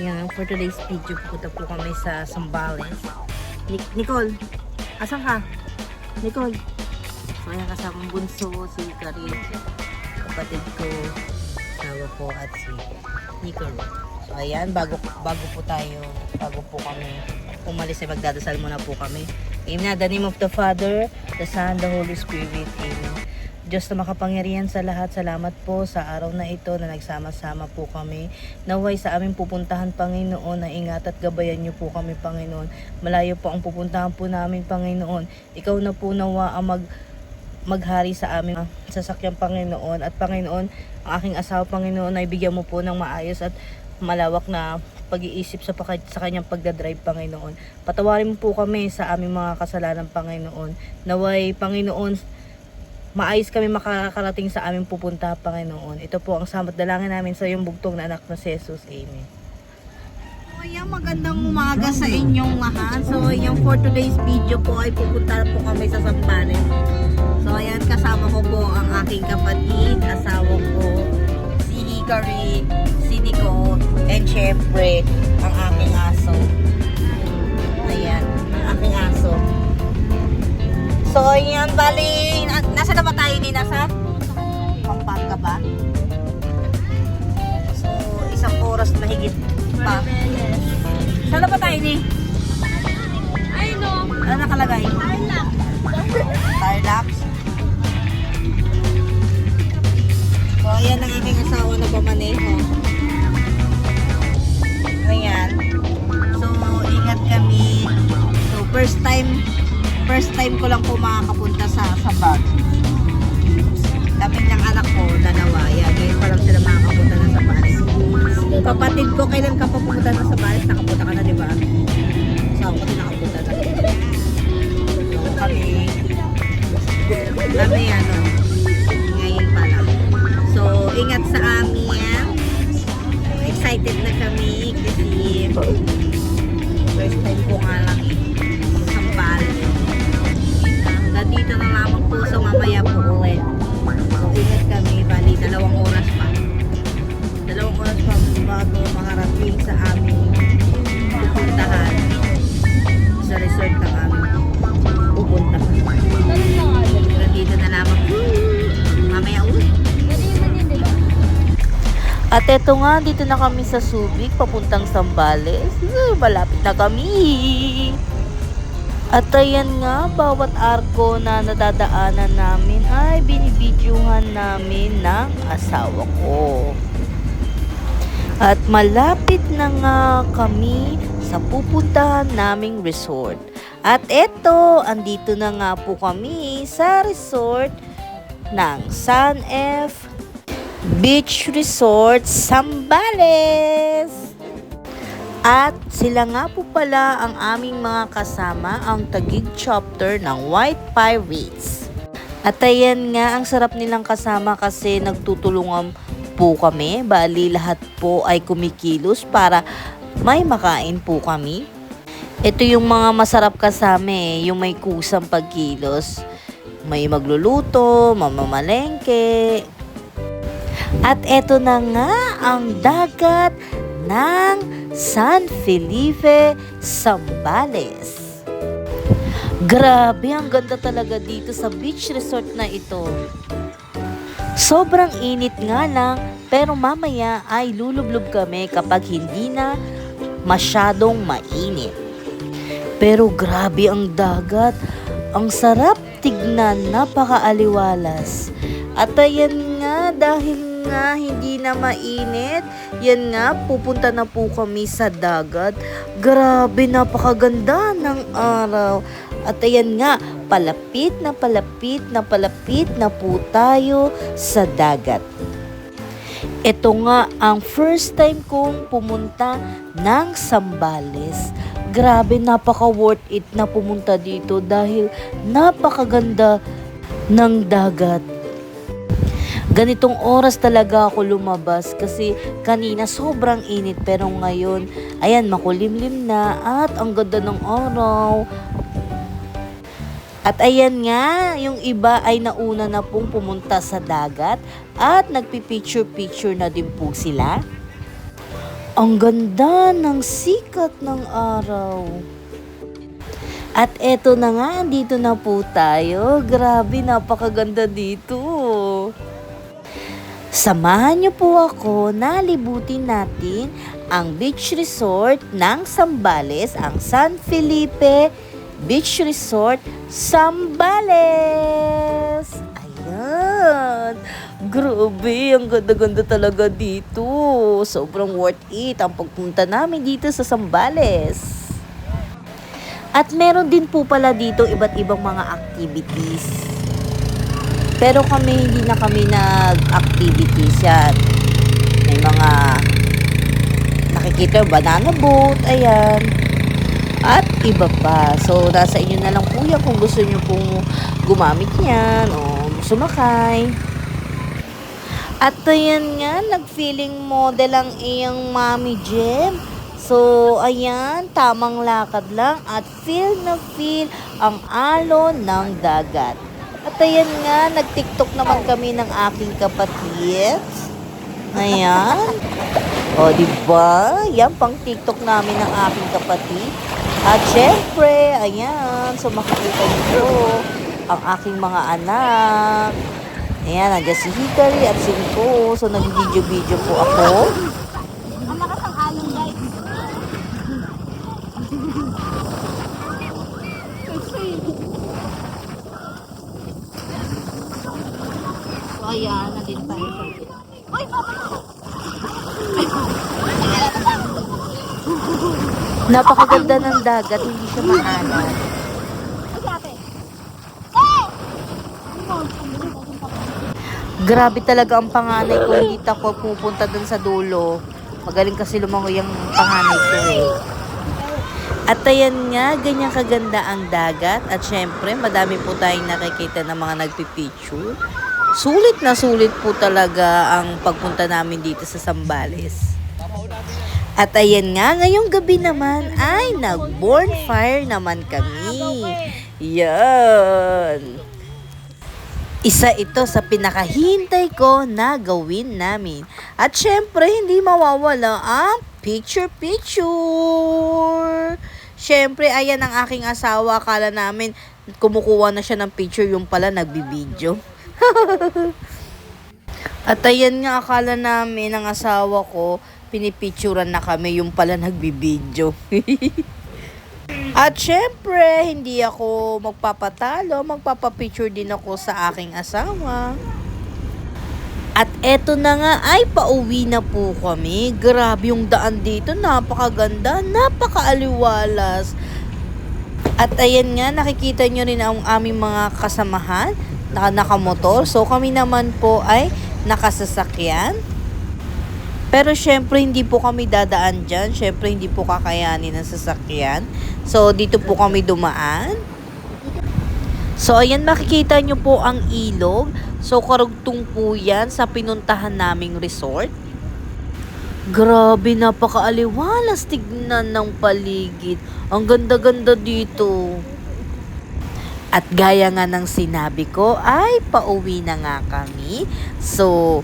Ayan, for today's video, pupunta po kami sa Zambales. Nicole, asan ka? Nicole. So, ayan kasamang bunso, si Karin, kapatid ko, asawa ko, at si Nicole. So, ayan, bago po kami umalis ay magdadasal muna po kami. In the name of the Father, the Son, the Holy Spirit. Amen. Diyos na makapangyarihan sa lahat, salamat po sa araw na ito na nagsama-sama po kami. Naway sa aming pupuntahan, Panginoon, na ingat at gabayan niyo po kami, Panginoon. Malayo po ang pupuntahan po namin, Panginoon. Ikaw na po nawa ang maghari sa aming sasakyan, Panginoon. At Panginoon, ang aking asawa, Panginoon, ay bigyan mo po ng maayos at malawak na pag-iisip sa kanyang pagdadrive, Panginoon. Patawarin mo po kami sa aming mga kasalanan, Panginoon. Naway, Panginoon, maayos kami makakarating sa aming pupunta, Panginoon. Ito po ang samot dalangin namin sa iyong bugtong na anak na si Jesus. Amen. So, ayan, magandang umaga sa inyong lahat. So, ayan, for today's video po ay pupunta po kami sa Zambales. So, ayan, kasama ko po ang aking kapatid, asawa ko, si Hikari, si Nico, and syempre, ang aking aso. Ayan, ang aking aso. So, ayan, bali, nasa na ba tayo ni? Nasa Pampanga ba? So, isang oras na higit pa. Saan na ba tayo ni? Ay, no. Ano nakalagay? Tarlac. Tarlac. So, ayan ang aking asawa na pamaneho. Ayan. So, ingat kami. So, first time ko lang po makakapunta sa Baguio. Kami ng anak ko, dalawa. Yan, ngayon pa lang sila makakapunta na sa Baguio. Kapatid ko, kailan ka pa pumunta na sa Baguio? Nakapunta ka na, di ba? So, ako din nakapunta na. So, kami ano, ngayon pa lang. So, ingat sa amin. Excited na kami kasi first time ko nga lang sa Baguio. Dito na lamang po, so mamaya po ulit. So ingat kami, bali 2 oras pa. 2 oras pa bago makarating sa aming pupuntahan sa resort ng aming pupuntahan. Dito na lamang po, mamaya ulit. At eto nga, dito na kami sa Subic, papuntang Zambales. Malapit na kami. At ayan nga, bawat arko na nadadaanan namin ay binibidyohan namin ng asawa ko. At malapit na nga kami sa pupuntahan naming resort. At eto, andito na nga po kami sa resort ng Sun F Beach Resort, Zambales. At sila nga po pala ang aming mga kasama, ang Taguig chapter ng White Pirates. At ayan nga, ang sarap nilang kasama kasi nagtutulungan po kami. Bali, lahat po ay kumikilos para may makain po kami. Ito yung mga masarap kasama yung may kusang pagkilos. May magluluto, mamamalengke. At eto na nga ang dagat ng San Felipe, Zambales. Grabe, ang ganda talaga dito sa beach resort na ito. Sobrang init nga lang, pero mamaya ay lulublob kami kapag hindi na masyadong mainit. Pero grabe ang dagat, ang sarap tignan, napakaaliwalas. At ayan nga, dahil nga hindi na mainit, yan nga, pupunta na po kami sa dagat. Grabe, napakaganda ng araw. At ayan nga, palapit na po tayo sa dagat. Ito nga ang first time kong pumunta ng Zambales. Grabe, napaka worth it na pumunta dito dahil napakaganda ng dagat. Ganitong oras talaga ako lumabas kasi kanina sobrang init pero ngayon, ayan, makulimlim na at ang ganda ng araw. At ayan nga, yung iba ay nauna na pong pumunta sa dagat at nagpipicture-picture na din po sila. Ang ganda ng sikat ng araw. At eto na nga, andito na po tayo. Grabe, napakaganda dito. Samahan niyo po ako na libutin natin ang beach resort ng Zambales, ang San Felipe Beach Resort, Zambales. Ayan. Grabe, ang ganda-ganda talaga dito. Sobrang worth it ang pagpunta namin dito sa Zambales. At meron din po pala dito iba't ibang mga activities. Pero hindi na kami nag-activities yan. May mga nakikita banana boat, ayan. At iba pa. So, nasa inyo na lang po yan kung gusto nyo pong gumamit yan o sumakay. At ayan nga, nag-feeling model ang iyang Mami Jem. So, ayan, tamang lakad lang at feel na feel ang alon ng dagat. At ayan nga, nag-TikTok naman kami ng aking kapatid. Ayan. O, diba? Yan, pang TikTok namin ng aking kapatid. At syempre, ayan, so makikita nyo ang aking mga anak. Ayan, nandiyan si Hikari at si Nico. So, nag-video-video po ako. Ang lakas ang alon, guys. So, ayan, nandito tayo sa Uy, papa! napakaganda ng dagat, hindi siya maalat. Uy, ate! Grabe talaga ang panganay ko, hindi ako pupunta dun sa dulo. Magaling kasi lumangoy ang panganay ko eh. At ayan nga, ganyan kaganda ang dagat. At syempre, madami po tayong nakikita ng mga nagpipicture. Sulit na sulit po talaga ang pagpunta namin dito sa Zambales. At ayan nga, ngayong gabi naman ay nag-bonfire naman kami. Yan. Isa ito sa pinakahintay ko na gawin namin. At syempre, hindi mawawala ang picture-picture. Syempre, ayan ang aking asawa. Akala namin kumukuha na siya ng picture, yung pala nagbibideo. At ayan nga, akala namin ang asawa ko, pinipicturan na kami, yung pala nagbibideo. At syempre, hindi ako magpapatalo, magpapapicture din ako sa aking asawa. At eto na nga ay pauwi na po kami. Grabe yung daan dito, napakaganda, napakaaliwalas. At ayan nga, nakikita nyo rin ang aming mga kasamahan na nakamotor. So kami naman po ay nakasasakyan. Pero syempre hindi po kami dadaan dyan. Syempre hindi po kakayanin ng sasakyan. So dito po kami dumaan. So ayan, makikita nyo po ang ilog. So karugtong po yan sa pinuntahan naming resort. Grabe, napakaaliwalas tignan ng paligid. Ang ganda-ganda dito. At gaya nga ng sinabi ko ay pauwi na nga kami. So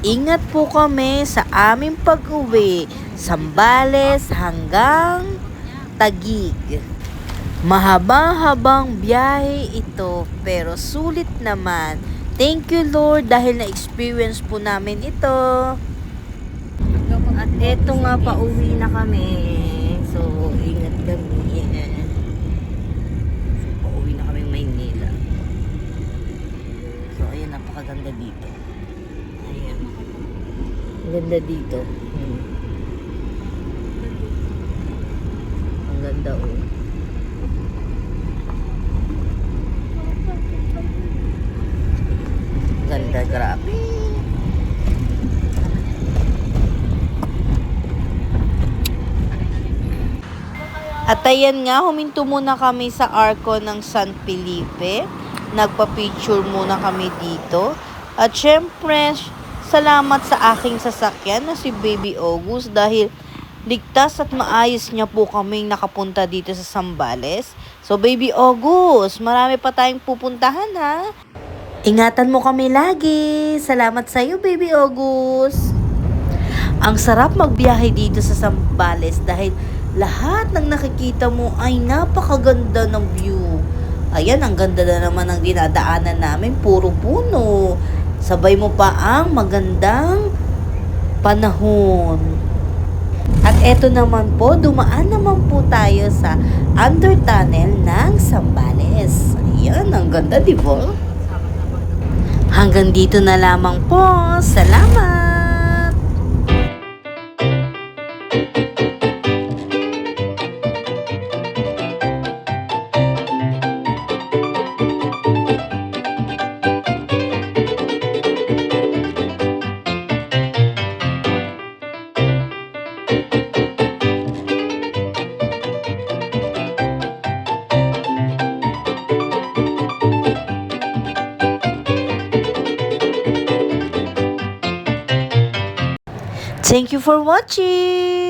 ingat po kami sa aming pag-uwi, Zambales hanggang Taguig. Mahaba-habang biyahe ito, pero sulit naman. Thank you Lord dahil na-experience po namin ito. At eto nga, pauwi na kami. So, ingat kami. Pauwi na kami Maynila. So, ayan, napakaganda dito. Ayan. Ang ganda dito. Ang ganda oh. Ganda, grabe. At ayan nga, huminto muna kami sa arko ng San Felipe. Nagpa-picture muna kami dito. At syempre, salamat sa aking sasakyan na si Baby August dahil ligtas at maayos niya po kaming nakapunta dito sa Zambales. So Baby August, marami pa tayong pupuntahan ha. Ingatan mo kami lagi. Salamat sa iyo, Baby August. Ang sarap magbiyahe dito sa Zambales dahil lahat ng nakikita mo ay napakaganda ng view. Ayan, ang ganda na naman ng dinadaanan namin, puro puno. Sabay mo pa ang magandang panahon. At eto naman po, dumaan naman po tayo sa under tunnel ng Zambales. Ayan, ang ganda, di ba? Hanggang dito na lamang po. Salamat! Thank you for watching!